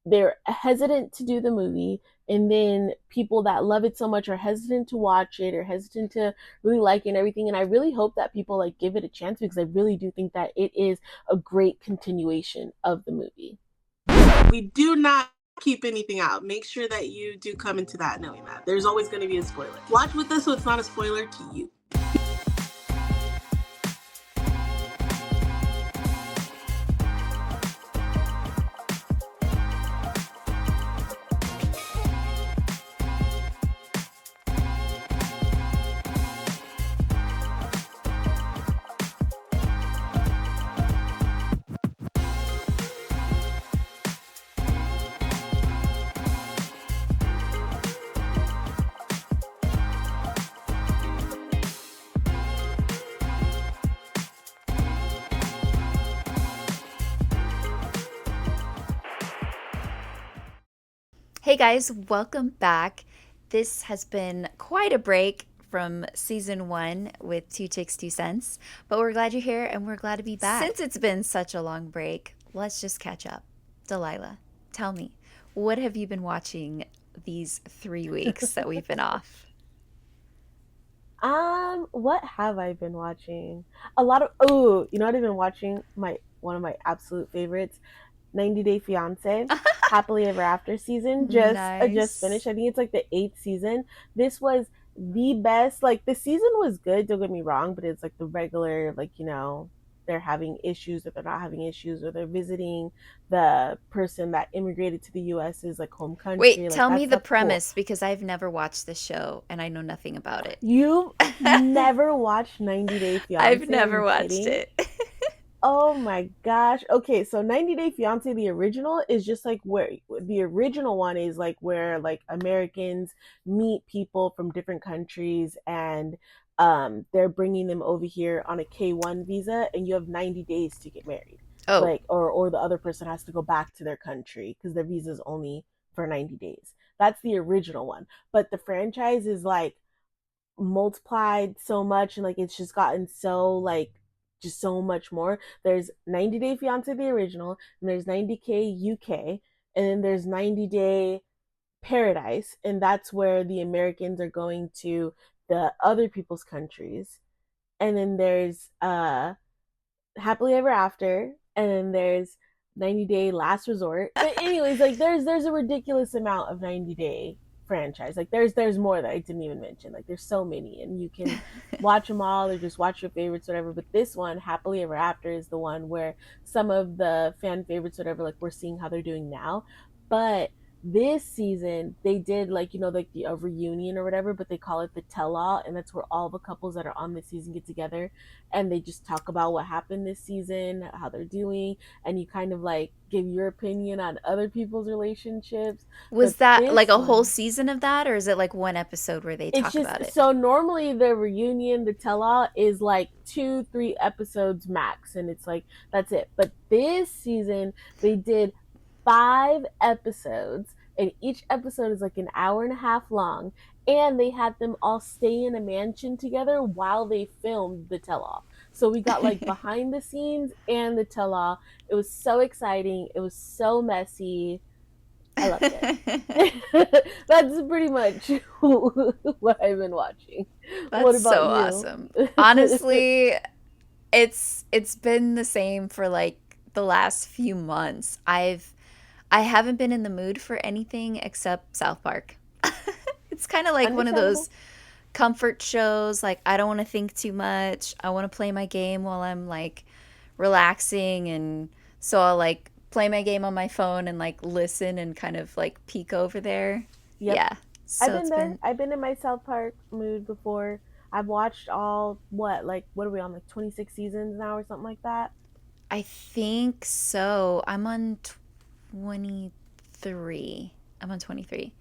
they're hesitant to do the movie, and then people that love it so much are hesitant to watch it or hesitant to really like it and everything. And I really hope that people like give it a chance, because I really do think that it is a great continuation of the movie. We do not keep anything out. Make sure that you do come into that knowing that there's always going to be a spoiler. Watch with us so it's not a spoiler to you. Hey guys, welcome back. This has been quite a break from season 1 with 2Chicks 2Cents, but we're glad you're here and we're glad to be back. Since it's been such a long break, let's just catch up. Delilah, tell me, what have you been watching these 3 weeks that we've been off? What have I been watching? A lot of, oh, you know what I've been watching? My one of my absolute favorites, 90 Day Fiance, Happily Ever After season. Just finished. Nice. I think it's like the eighth season. This was the best. Like the season was good. Don't get me wrong, but it's like the regular, like they're having issues, or they're not having issues, or they're visiting the person that immigrated to the U.S.'s like home Wait, country. Like tell that me the stuff's cool. premise because I've never watched the show and I know nothing about it. You never watched 90 Day I've Fiance? Are never you watched kidding? it. Oh my gosh. Okay, so 90 Day Fiance, the original, is just like where the original one is like where like Americans meet people from different countries, and they're bringing them over here on a K1 visa, and you have 90 days to get married. Oh, Like or the other person has to go back to their country because their visa is only for 90 days. That's the original one. But the franchise is like multiplied so much, and like it's just gotten so like just so much more. There's 90 Day Fiance, the original, and there's 90K UK, and then there's 90 Day Paradise, and that's where the Americans are going to the other people's countries. And then there's Happily Ever After, and then there's 90 Day Last Resort. But anyways, like there's a ridiculous amount of 90 Day franchise. Like there's more that I didn't even mention. Like there's so many, and you can watch them all or just watch your favorites, whatever. But this one, Happily Ever After, is the one where some of the fan favorites, whatever, like we're seeing how they're doing now. But this season they did like like the a reunion or whatever, but they call it the tell all, and that's where all the couples that are on this season get together, and they just talk about what happened this season, how they're doing, and you kind of like give your opinion on other people's relationships. was But that like this a whole one, season of that, or is it like one episode where they it's talk just about it? so normally the reunion, the tell all is like 2 3 episodes max, and it's like that's it. But this season they did 5 episodes, and each episode is like an hour and a half long, and they had them all stay in a mansion together while they filmed the tell all. So we got like behind the scenes and the tell all. It was so exciting, it was so messy. I loved it. That's pretty much what I've been watching. What That's about so you? awesome. Honestly, it's been the same for like the last few months. I haven't been in the mood for anything except South Park. It's kind of like one of those Understandable. comfort shows. Like I don't want to think too much. I want to play my game while I'm like relaxing, and so I'll like play my game on my phone and like listen and kind of like peek over there. Yep. Yeah. I've So been it's there. been I've been in my South Park mood before. I've watched all what are we on, like 26 seasons now or something like that? I think so. I'm on 23. I'm on 23.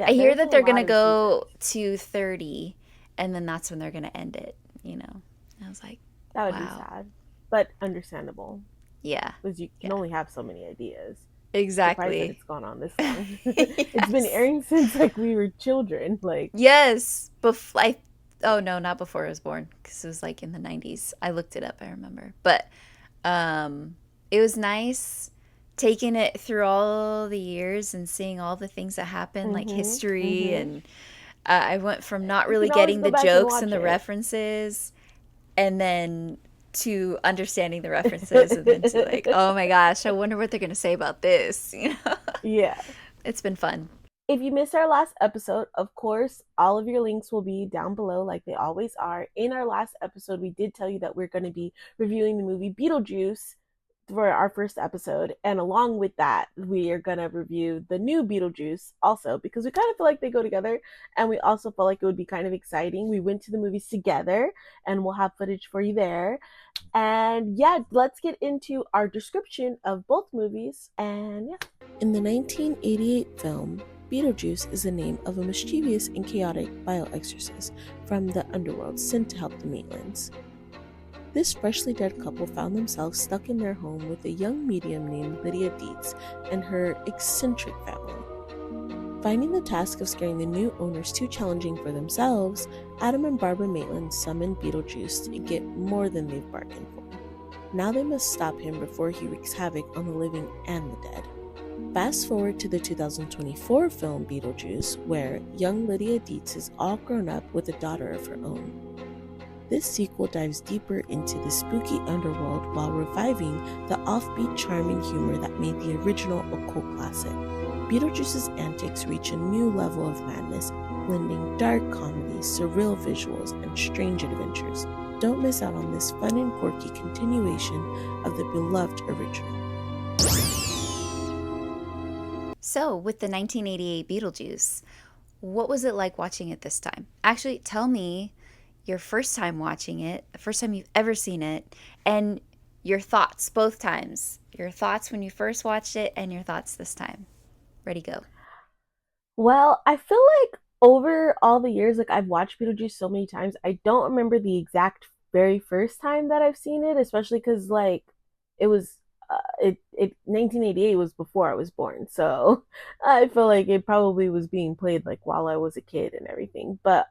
I Yeah, hear there's a that they're going lot to of seasons. go to 30 and then that's when they're going to end it, you know. I was like, That would be wow. sad, but understandable, Yeah. because you can Yeah. only have so many ideas. Surprised that Exactly. it's gone on this long. It's been Yes. airing since like we were children. Like, Yes. Oh no, not before I was born cuz it was like in the 90s. I looked it up, I remember. But um it was nice taking it through all the years and seeing all the things that happen, like Mhm. history, Mhm. and I went from not You really can always getting go the back and jokes and watch the it. references, and then to understanding the references, and then to like, oh my gosh, I wonder what they're gonna say about this. Yeah. It's been fun. If you missed our last episode, of course, all of your links will be down below like they always are. In our last episode, we did tell you that we're going to be reviewing the movie Beetlejuice for our first episode. And along with that, we are going to review the new Beetlejuice also because we kind of feel like they go together. And we also felt like it would be kind of exciting. We went to the movies together and we'll have footage for you there. And yeah, let's get into our description of both movies. And yeah. In the 1988 film, Beetlejuice is the name of a mischievous and chaotic bioexorcist from the underworld sent to help the Maitlands. This freshly dead couple found themselves stuck in their home with a young medium named Lydia Dietz and her eccentric family. Finding the task of scaring the new owners too challenging for themselves, Adam and Barbara Maitland summoned Beetlejuice to get more than they've bargained for. Now they must stop him before he wreaks havoc on the living and the dead. Fast forward to the 2024 film Beetlejuice, where young Lydia Dietz is all grown up with a daughter of her own. This sequel dives deeper into the spooky underworld while reviving the offbeat charm and humor that made the original a cult classic. Beetlejuice's antics reach a new level of madness, blending dark comedy, surreal visuals, and strange adventures. Don't miss out on this fun and quirky continuation of the beloved original. So, with the 1988 Beetlejuice, what was it like watching it this time? Actually, tell me your first time watching it, the first time you've ever seen it, and your thoughts both times. Your thoughts when you first watched it and your thoughts this time. Ready, go. Well, I feel like over all the years, like I've watched Beetlejuice so many times, I don't remember the exact very first time that I've seen it, especially because like it was it 1988 was before I was born, so I feel like it probably was being played like while I was a kid and everything. But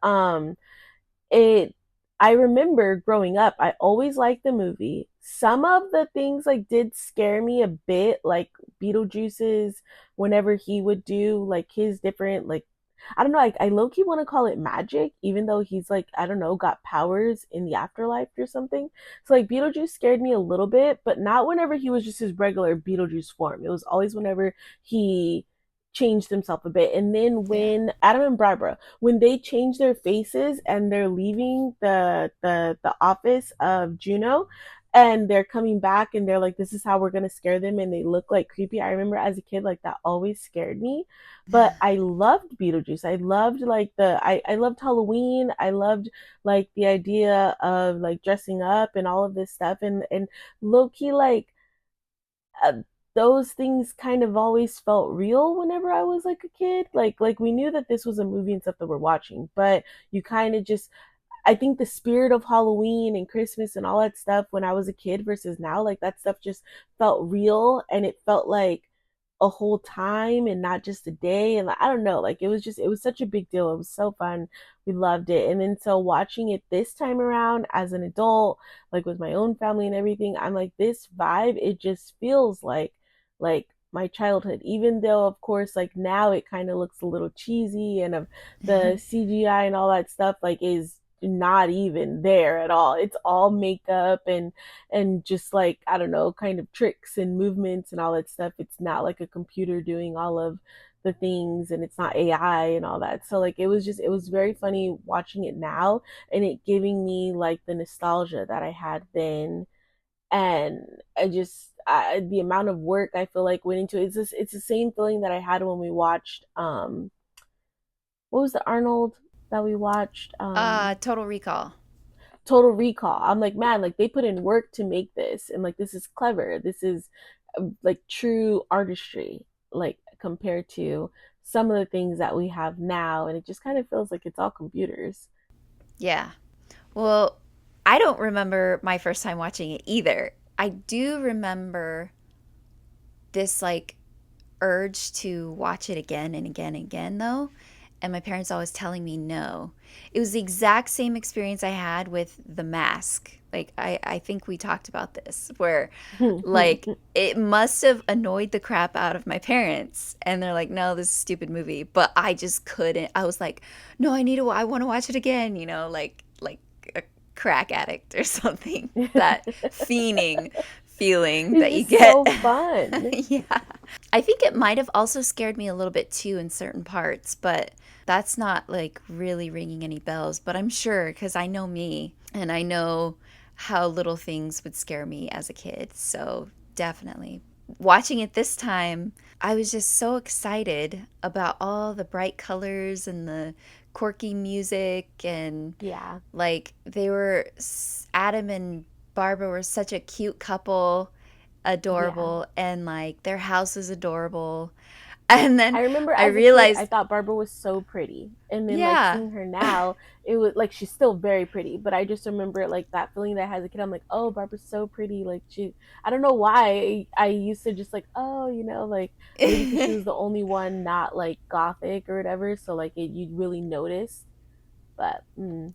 it I remember growing up, I always liked the movie. Some of the things like did scare me a bit, like Beetlejuice's whenever he would do like his different like I don't know, I low key want to call it magic, even though he's like, I don't know, got powers in the afterlife or something. So like Beetlejuice scared me a little bit, but not whenever he was just his regular Beetlejuice form. It was always whenever he changed himself a bit. And then Yeah. when Adam and Barbara, when they change their faces and they're leaving the office of Juno and they're coming back and they're like, this is how we're gonna scare them, and they look like creepy. I remember as a kid, like that always scared me. But I loved Beetlejuice. I loved like I loved Halloween. I loved like the idea of like dressing up and all of this stuff, and low key like uh, those things kind of always felt real whenever I was like a kid. Like we knew that this was a movie and stuff that we're watching, but you kind of just I think the spirit of Halloween and Christmas and all that stuff when I was a kid versus now, like that stuff just felt real and it felt like a whole time and not just a day. And like, I don't know, like it was such a big deal. It was so fun. We loved it. And then so watching it this time around as an adult, like with my own family and everything, I'm like, this vibe, it just feels like my childhood, even though of course like now it kind of looks a little cheesy and of the CGI and all that stuff like is not even there at all. It's all makeup and just like I don't know, kind of tricks and movements and all that stuff. It's not like a computer doing all of the things and it's not AI and all that. So like it was very funny watching it now and it giving me like the nostalgia that I had then. And the amount of work I feel like went into it. It's the same feeling that I had when we watched what was the Arnold that we watched Total Recall. Total Recall. I'm like, man, like they put in work to make this, and like this is clever. This is like true artistry, like compared to some of the things that we have now, and it just kind of feels like it's all computers. Yeah. Well, I don't remember my first time watching it either. I do remember this like urge to watch it again and again and again though. And my parents always telling me no. It was the exact same experience I had with The Mask Like I think we talked about this where like it must have annoyed the crap out of my parents and they're like, no, this is a stupid movie, but I just couldn't. I was like, no, I want to watch it again, you know, like a crack addict or something. That fiending feeling It's that you just get. so fun. Yeah. I think it might have also scared me a little bit too in certain parts, but that's not like really ringing any bells. But I'm sure because I know me and I know how little things would scare me as a kid. So definitely. Watching it this time, I was just so excited about all the bright colors and the quirky music and Yeah. like they were Adam and Barbara were such a cute couple, Yeah. adorable, and like their house is adorable. And then I remember I as a kid, I realized, thought Barbara was so pretty. And then, like, yeah. seeing her now, it was like she's still very pretty. But I just remember, like, that feeling that I had as a kid. I'm like, oh, Barbara's so pretty. Like, I don't know why. I used to just, like, oh, like, maybe because she was the only one not, like, gothic or whatever. So, like, you'd really notice. But,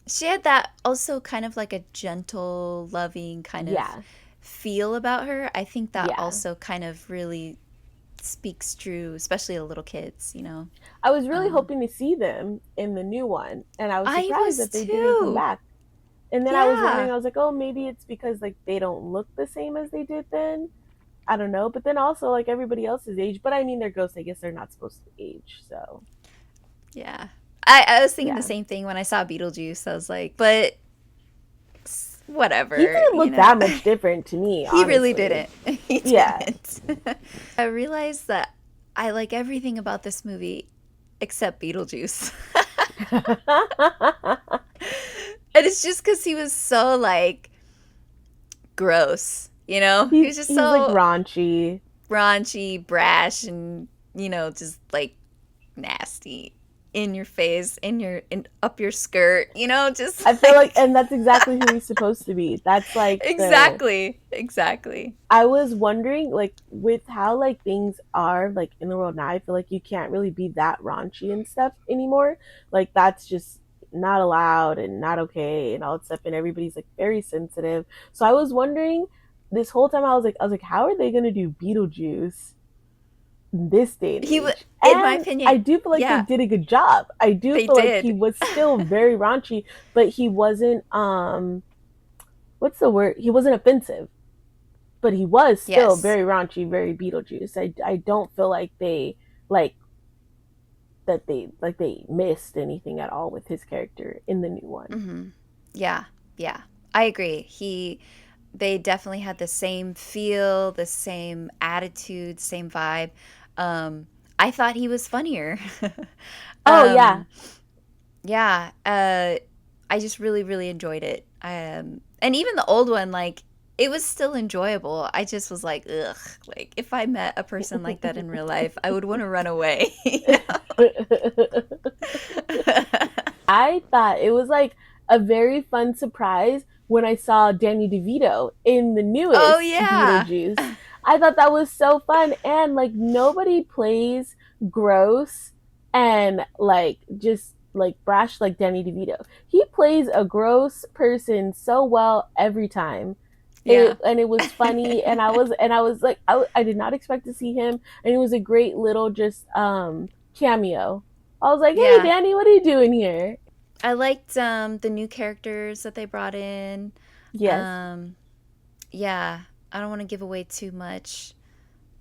She had that also kind of like a gentle, loving kind of yeah. feel about her. I think that Yeah. also kind of really speaks true, especially to little kids, you know. I was really Um, hoping to see them in the new one. And I was I surprised was that they didn't come too. back. And then I was wondering, Yeah. I was like, oh, maybe it's because like they don't look the same as they did then. I don't know. But then also like everybody else's age. But I mean, they're ghosts. I guess they're not supposed to age. So Yeah. I was thinking the yeah, same thing when I saw Beetlejuice. I was like, but he whatever, didn't you look know. that much different to me, He really honestly. didn't. He Yeah. didn't. I realized that I like everything about this movie except Beetlejuice. And it's just because he was so like gross, you know? He was just he's like so raunchy. raunchy, brash, and, you know, just like nasty in your face, in up your skirt, you know, just I feel like, like and that's exactly who he's supposed to be. That's like the exactly, exactly. I was wondering, like, with how like things are like in the world now, I feel like you can't really be that raunchy and stuff anymore. Like that's just not allowed and not okay and all that stuff. And everybody's like very sensitive. So I was wondering this whole time. I was like, how are they gonna do Beetlejuice in this day and He was, age? in my And I opinion, do feel like they yeah, did a good job. I do they feel like he did. was still very raunchy, but he wasn't what's the word? He wasn't offensive, but he was still Yes. very raunchy, very Beetlejuice. I don't feel like like they missed anything at all with his character in the new one. Hmm. Yeah, yeah. I agree. They definitely had the same feel, the same attitude, same vibe. I thought he was funnier. Oh yeah, um, yeah, I just really, really enjoyed it. And even the old one, like, it was still enjoyable. I just was like, ugh, like, if I met a person like that in real life, I would want to run away. You know? I thought it was like a very fun surprise when I saw Danny DeVito in the Oh, newest yeah. Beetlejuice. I thought that was so fun, and like nobody plays gross and like just like brash like Danny DeVito. He plays a gross person so well every time. Yeah. It was funny, and I was like I did not expect to see him, and it was a great little just cameo. I was like, hey Yeah. Danny, what are you doing here? I liked the new characters that they brought in. Yes. Um, yeah, I don't want to give away too much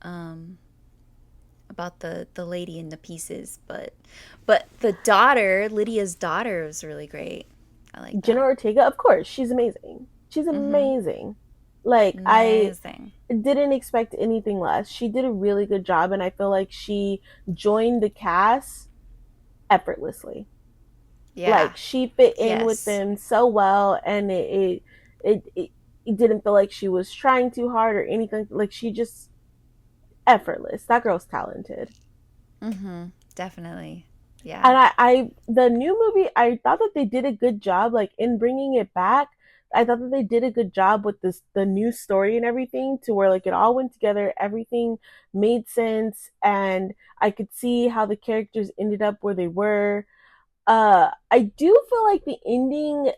um, about the lady in the pieces, but the daughter, Lydia's daughter, was really great. I like Jenna that. Ortega, of course, she's amazing. She's Mm-hmm. amazing. Like I Amazing. didn't expect anything less. She did a really good job, and I feel like she joined the cast effortlessly. Yeah. Like she fit in with Yes. them so well, and it didn't feel like she was trying too hard or anything. Like she just effortless. That girl's talented. Mm-hmm. Definitely. Yeah. And the new movie, I thought that they did a good job, like in bringing it back. I thought that they did a good job with the new story and everything, to where like it all went together, everything made sense, and I could see how the characters ended up where they were. I do feel like the ending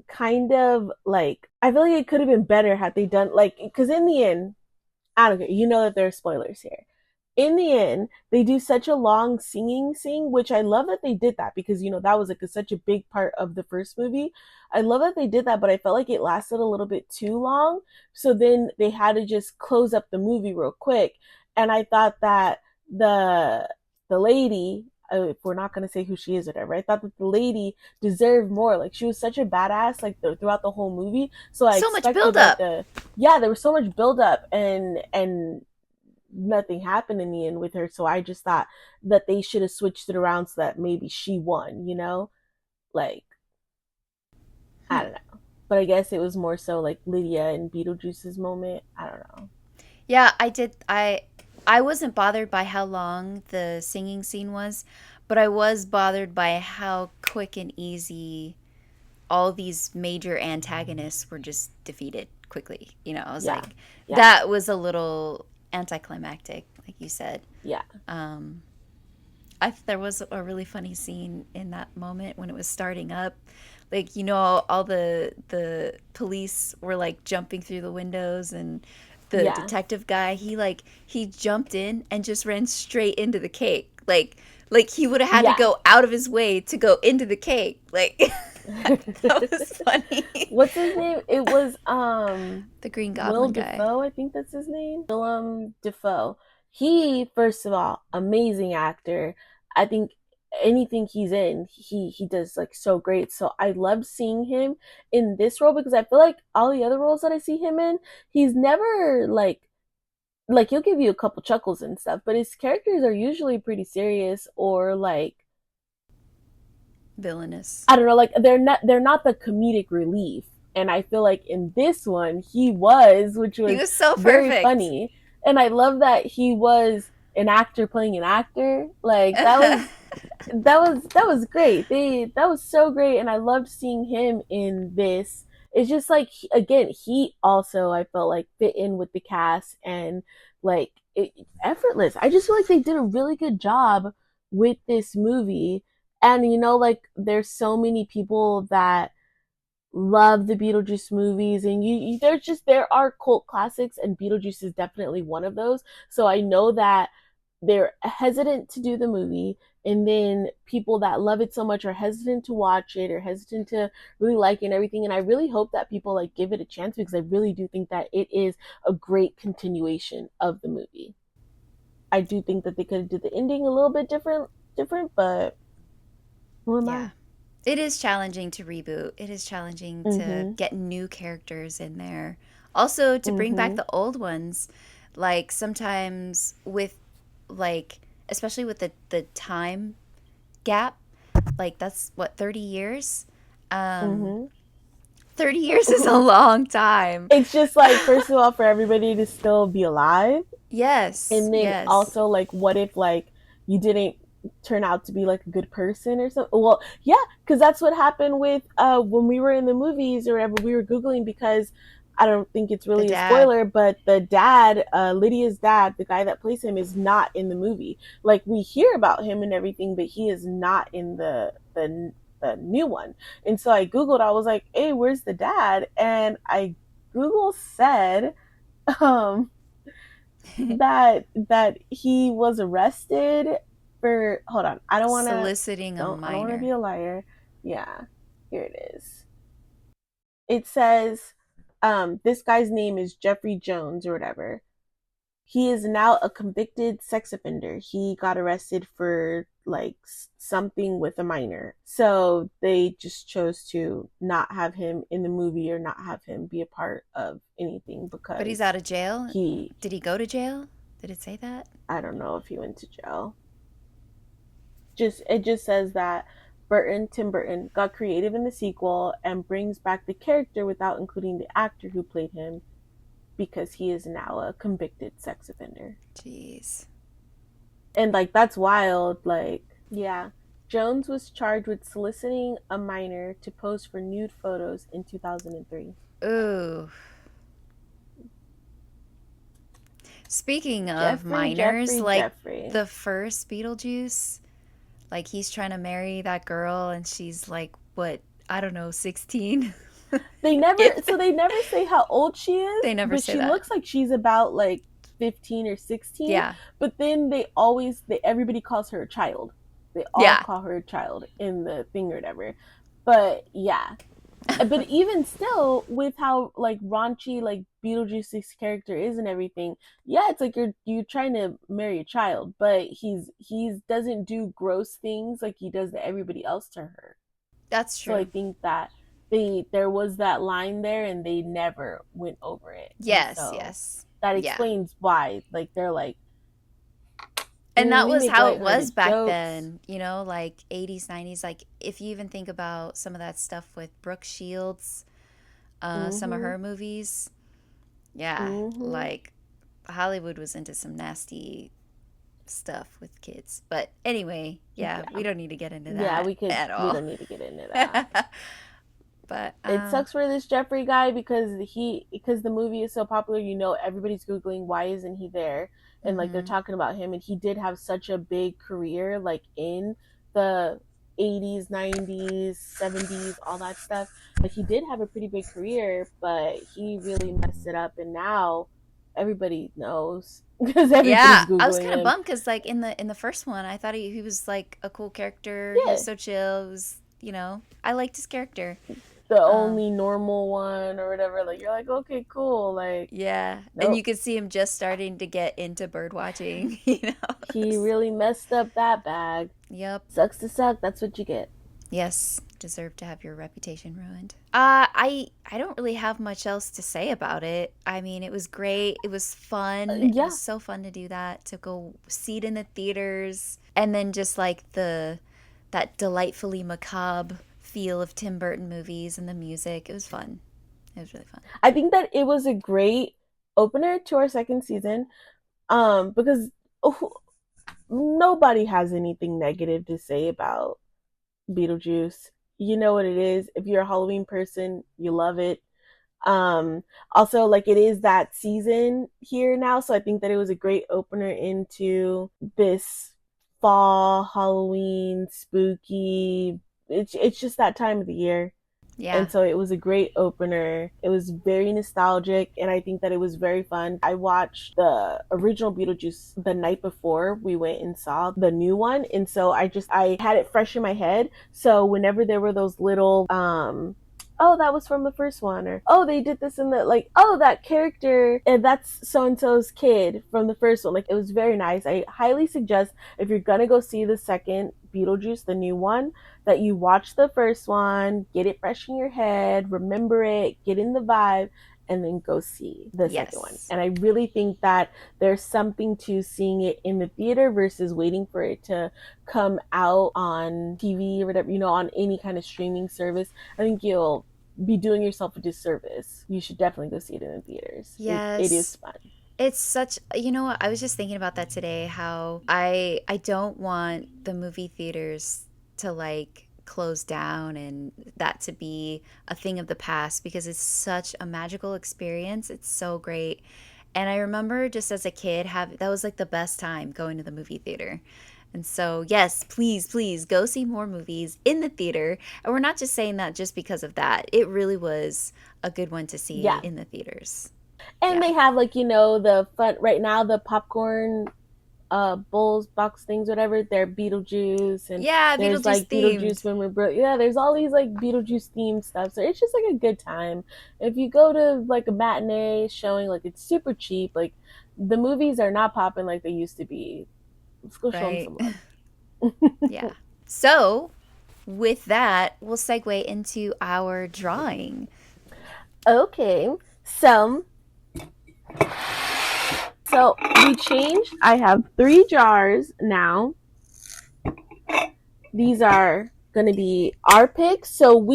kind of like, I feel like it could have been better had they done like, because in the end, I don't care. You know that there are spoilers here. In the end, they do such a long singing scene, which I love that they did that because, that was like such a big part of the first movie. I love that they did that, but I felt like it lasted a little bit too long. So then they had to just close up the movie real quick. And I thought that the the lady, if we're not going to say who she is or whatever, I thought that the lady deserved more. Like she was such a badass like throughout the whole movie. So I So much expected like buildup. there was so much buildup and nothing happened in the end with her. So I just thought that they should have switched it around so that maybe she won, Like, I don't know. But I guess it was more so like Lydia and Beetlejuice's moment. I don't know. Yeah, I did. I wasn't bothered by how long the singing scene was, but I was bothered by how quick and easy all these major antagonists were just defeated quickly. I was Yeah. like, Yeah. that was a little anticlimactic, like you said. Yeah. Um, there was a really funny scene in that moment when it was starting up. Like, all the police were like jumping through the windows, and the Yeah. detective guy, he jumped in and just ran straight into the cake. Like he would have had to Yeah. go out of his way to go into the cake. Like that was funny. What's his name? It was The Green Will Goblin guy. Defoe, I think that's his name. Willem Defoe. He, first of all, amazing actor. I think anything he's in, he does like so great. So I loved seeing him in this role because I feel like all the other roles that I see him in, he's never like he'll give you a couple chuckles and stuff, but his characters are usually pretty serious or like Villainous. I don't know, like they're not the comedic relief. And I feel like in this one he was, which He was was so very perfect. funny. And I love that he was an actor playing an actor. Like that was great. That was so great and I loved seeing him in this. It's just like again, he also I felt like fit in with the cast and like effortless. I just feel like they did a really good job with this movie. And like there's so many people that love the Beetlejuice movies, and there are cult classics, and Beetlejuice is definitely one of those. So I know that they're hesitant to do the movie, and then people that love it so much are hesitant to watch it or hesitant to really like it and everything. And I really hope that people like give it a chance because I really do think that it is a great continuation of the movie. I do think that they could have did the ending a little bit different, but who am Yeah. I? It is challenging to reboot. It is challenging to Mhm. get new characters in there. Also to bring back Mhm. the old ones. Like sometimes with like especially with the time gap, like that's what 30 years? Um Mhm. 30 years is a long time. It's just like first of all for everybody to still be alive, Yes. and then Yes. also like what if like you didn't turn out to be like a good person or something. Well, yeah, because that's what happened with when we were in the movies or whatever. We were googling because I don't think it's The really a dad. spoiler, but the dad, Lydia's dad, the guy that plays him, is not in the movie. Like we hear about him and everything, but he is not in the new one. And so I googled, I was like, hey, where's the dad? And I Google said um that he was arrested for, hold on, Soliciting a I don't want to be minor. a liar. Yeah, here it is. It says this guy's name is Jeffrey Jones or whatever. He is now a convicted sex offender. He got arrested for like something with a minor. So they just chose to not have him in the movie or not have him be a part of anything But he's because out of jail? he, Did he go to jail? Did it say that? I don't know if he went to jail. It just says that Tim Burton got creative in the sequel and brings back the character without including the actor who played him because he is now a convicted sex offender. Jeez. And like that's wild. Like, yeah. Jones was charged with soliciting a minor to pose for nude photos in 2003. Ooh. Speaking of Jeffrey, minors, Jeffrey, like Jeffrey. the first Beetlejuice, like he's trying to marry that girl and she's like, what, I don't know, 16. They never, If so they never say how old she is, they never but say she that. looks like she's about like 15 or 16. Yeah. But then everybody calls her a child. They all Yeah. call her a child in the thing or whatever. But yeah, but even still, with how like raunchy like Beetlejuice's character is and everything, yeah, it's like you're trying to marry a child, but he's doesn't do gross things like he does to everybody else to her. That's So I true. think that there was that line there and they never went over it, and Yes, so yes. that Yeah. explains why like they're like, And that we was make how it was lighthearted back jokes. then, like 80s, 90s. Like, if you even think about some of that stuff with Brooke Shields, some of Mhm. her movies, yeah, Mhm. like Hollywood was into some nasty stuff with kids. But anyway, yeah, we Yeah. don't need to get into Yeah, that at we all. don't need to get into that. But It sucks for this Jeffrey guy because the movie is so popular, everybody's googling why isn't he there, and like they're mhm. talking about him, and he did have such a big career like in the 80s, 90s, 70s, all that stuff. Like he did have a pretty big career, but he really messed it up, and now everybody knows because Yeah, everybody's I was googling kind of him. bummed because like in the first one, I thought he was like a cool character. He was Yeah, so chill. It was, I liked his character. the Um, only normal one or whatever. Like you're like, okay, cool. Like, yeah, and you nope. could see him just starting to get into bird watching. He really messed up that bag. Yep. Sucks to suck. That's what you get. Yes, deserve to have your reputation ruined. I don't really have much else to say about it. I mean, it was great. It was fun. It was Yeah, so fun to do that, to go see it in the theaters, and then just like the that delightfully macabre feel of Tim Burton movies and the music. It was fun. It was really fun. I think that it was a great opener to our second season. Because oh, nobody has anything negative to say about Beetlejuice. You know what it is. If you're a Halloween person, you love it. Also, like it is that season here now, so I think that it was a great opener into this fall Halloween spooky. It's just that time of the year. Yeah. And so it was a great opener. It was very nostalgic, and I think that it was very fun. I watched the original Beetlejuice the night before we went and saw the new one, and so I had it fresh in my head. So whenever there were those little oh, that was from the first one, or oh, they did this in the, like, oh, that character and that's so and so's kid from the first one, like it was very nice. I highly suggest, if you're gonna go see the second Beetlejuice, the new one, that you watch the first one, get it fresh in your head, remember it, get in the vibe, and then go see the second one. Yes. And I really think that there's something to seeing it in the theater versus waiting for it to come out on TV or whatever, on any kind of streaming service. I think you'll be doing yourself a disservice. You should definitely go see it in the theaters. It is Yes. fun. It's such, what, I was just thinking about that today, how I don't want the movie theaters to like close down and that to be a thing of the past, because it's such a magical experience. It's so great. And I remember just as a kid have that was like the best time going to the movie theater. And so, yes, please, please go see more movies in the theater. And we're not just saying that just because of that. It really was a good one to see Yeah. in the theaters. And Yeah. they have, like, the fun right now, the popcorn bowls, box things, whatever. They're Beetlejuice, and Yeah, there's Beetlejuice like Beetlejuice themed. when we're yeah, there's all these like Beetlejuice themed stuff. So it's just like a good time. If you go to like a matinee showing, like it's super cheap. Like the movies are not popping like they used to be. Let's go show them Right. some love. Yeah. So, with that, we'll segue into our drawing. Okay, so we changed. I have 3 jars now. These are going to be our picks. So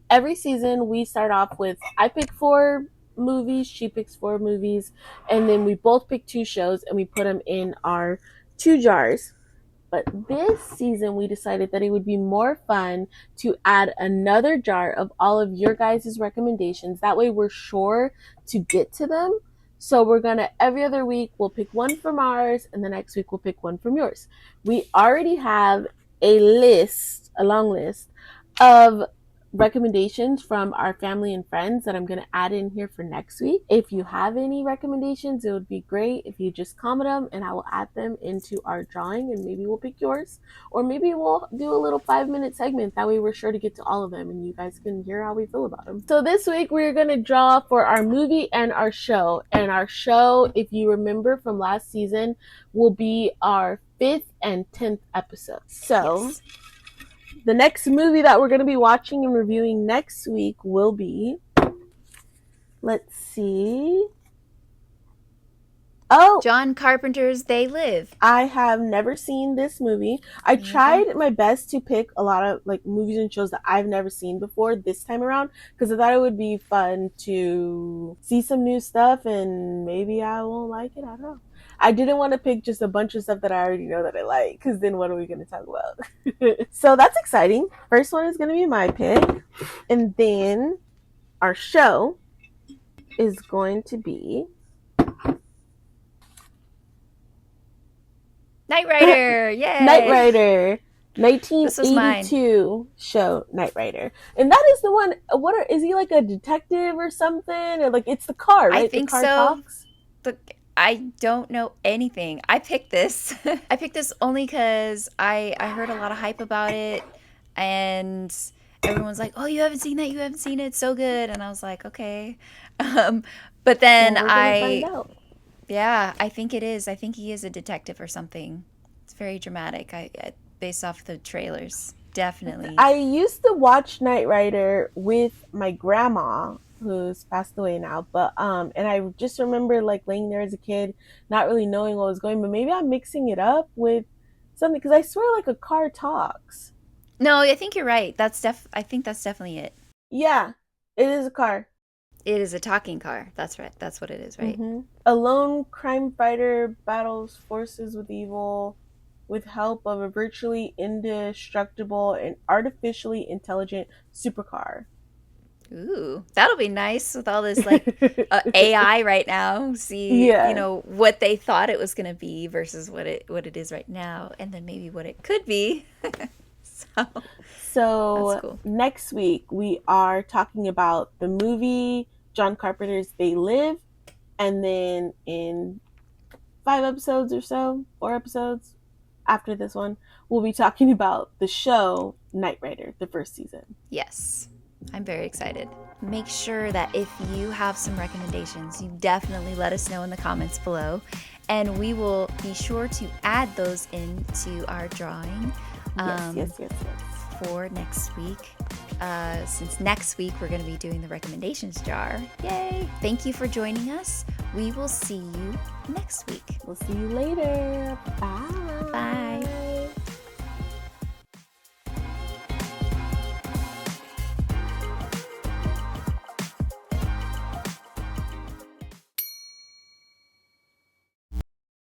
every season we start off with, I pick 4 movies, she picks 4 movies, and then we both pick 2 shows and we put them in our 2 jars. But this season, we decided that it would be more fun to add another jar of all of your guys' recommendations. That way, we're sure to get to them. So we're gonna, every other week we'll pick one from ours, and the next week we'll pick one from yours. We already have a long list of recommendations from our family and friends that I'm going to add in here for next week. If you have any recommendations, it would be great if you just comment them and I will add them into our drawing, and maybe we'll pick yours, or maybe we'll do a little 5-minute segment. That way we're sure to get to all of them and you guys can hear how we feel about them. So this week we're going to draw for our movie and our show. And our show, if you remember from last season, will be our 5th and 10th episode. So Yes. the next movie that we're going to be watching and reviewing next week will be, let's see. Oh, John Carpenter's They Live. I have never seen this movie. I tried my best to pick a lot of like movies and shows that I've never seen before this time around, because I thought it would be fun to see some new stuff, and maybe I won't like it. I don't know. I didn't want to pick just a bunch of stuff that I already know that I like, because then what are we going to talk about? So that's exciting. First one is going to be my pick. And then our show is going to be Knight Rider. Yay. Knight Rider. This was mine. 1982 show Knight Rider. And that is the one. Is he like a detective or something? Or like, it's the car, right? I think the car so. Talks? I don't know anything. I picked this. I picked this only because I heard a lot of hype about it, and everyone's like, "Oh, you haven't seen that? You haven't seen it? It's so good!" And I was like, "Okay," but then Well, we're gonna find out. yeah, I think it is. I think he is a detective or something. It's very dramatic. Based off the trailers, definitely. I used to watch Knight Rider with my grandma, who's passed away now, but and I just remember like laying there as a kid, not really knowing what was going, but maybe I'm mixing it up with something, because I swear like a car talks. No, I think you're right. I think that's definitely it. Yeah, it is a car. It is a talking car. That's right. That's what it is, right? Mm-hmm. A lone crime fighter battles forces with evil with help of a virtually indestructible and artificially intelligent supercar. Ooh, that'll be nice with all this like AI right now. See, Yeah. you know, what they thought it was going to be versus what it is right now, and then maybe what it could be. So that's cool. Next week we are talking about the movie John Carpenter's They Live, and then in 5 episodes or so, 4 episodes after this one, we'll be talking about the show Knight Rider, the first season. Yes, I'm very excited. Make sure that if you have some recommendations, you definitely let us know in the comments below, and we will be sure to add those into our drawing. Yes. For next week. Since next week we're going to be doing the recommendations jar. Yay! Thank you for joining us. We will see you next week. We'll see you later. Bye.